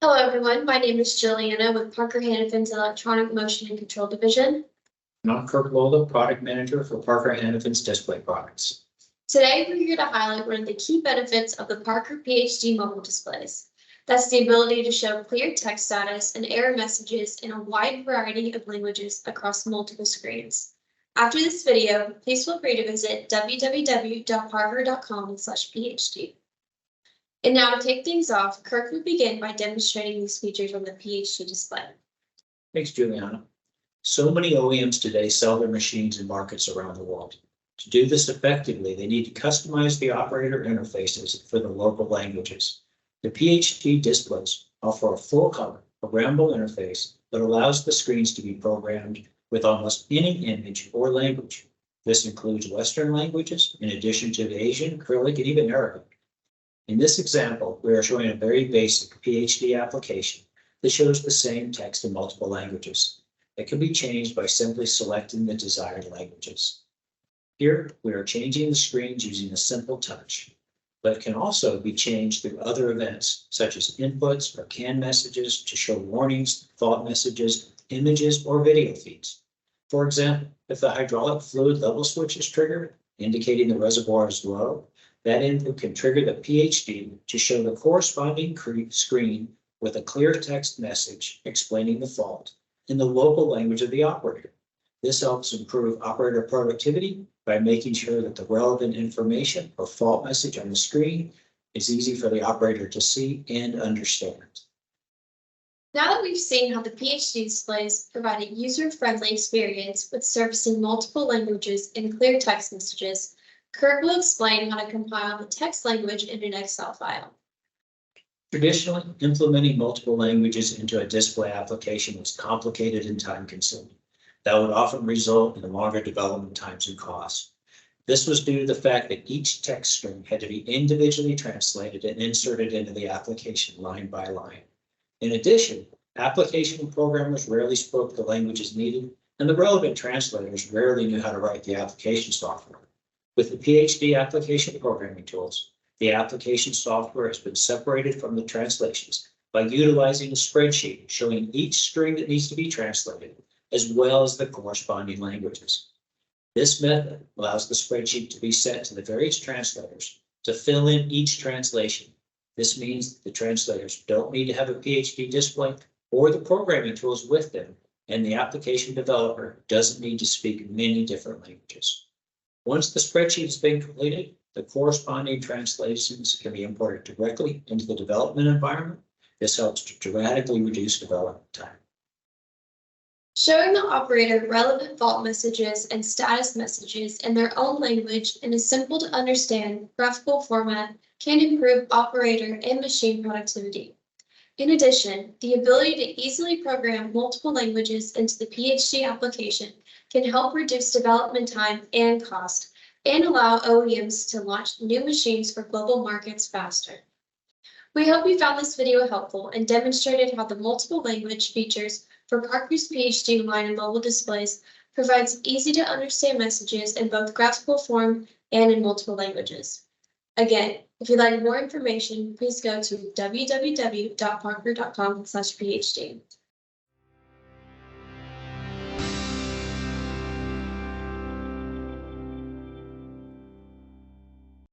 Hello, everyone. My name is Juliana with Parker Hannifin's Electronic Motion and Control Division. And I'm Kirk, Product Manager for Parker Hannifin's display products. Today, we're here to highlight one of the key benefits of the Parker PhD mobile displays. That's the ability to show clear text status and error messages in a wide variety of languages across multiple screens. After this video, please feel free to visit www.parker.com/phd. And now to take things off, Kirk will begin by demonstrating these features on the PhD display. Thanks, Juliana. So many OEMs today sell their machines in markets around the world. To do this effectively, they need to customize the operator interfaces for the local languages. The PhD displays offer a full-color, programmable interface that allows the screens to be programmed with almost any image or language. This includes Western languages, in addition to the Asian, Cyrillic, and even Arabic. In this example, we are showing a very basic PhD application that shows the same text in multiple languages. It can be changed by simply selecting the desired languages. Here, we are changing the screens using a simple touch, but it can also be changed through other events, such as inputs or CAN messages to show warnings, fault messages, images, or video feeds. For example, if the hydraulic fluid level switch is triggered, indicating the reservoir is low, that input can trigger the PhD to show the corresponding screen with a clear text message explaining the fault in the local language of the operator. This helps improve operator productivity by making sure that the relevant information or fault message on the screen is easy for the operator to see and understand. Now that we've seen how the PhD displays provide a user-friendly experience with servicing multiple languages and clear text messages, Kirk will explain how to compile the text language into an Excel file. Traditionally, implementing multiple languages into a display application was complicated and time-consuming. That would often result in longer development times and costs. This was due to the fact that each text string had to be individually translated and inserted into the application line by line. In addition, application programmers rarely spoke the languages needed, and the relevant translators rarely knew how to write the application software. With the PhD application programming tools, the application software has been separated from the translations by utilizing a spreadsheet showing each string that needs to be translated, as well as the corresponding languages. This method allows the spreadsheet to be sent to the various translators to fill in each translation. This means the translators don't need to have a PhD display or the programming tools with them, and the application developer doesn't need to speak many different languages. Once the spreadsheet has been completed, the corresponding translations can be imported directly into the development environment. This helps to dramatically reduce development time. Showing the operator relevant fault messages and status messages in their own language in a simple to understand graphical format can improve operator and machine productivity. In addition, the ability to easily program multiple languages into the PhD application can help reduce development time and cost and allow OEMs to launch new machines for global markets faster. We hope you found this video helpful and demonstrated how the multiple language features for Parker's PhD line of mobile displays provides easy to understand messages in both graphical form and in multiple languages. Again, if you'd like more information, please go to www.parker.com/phd.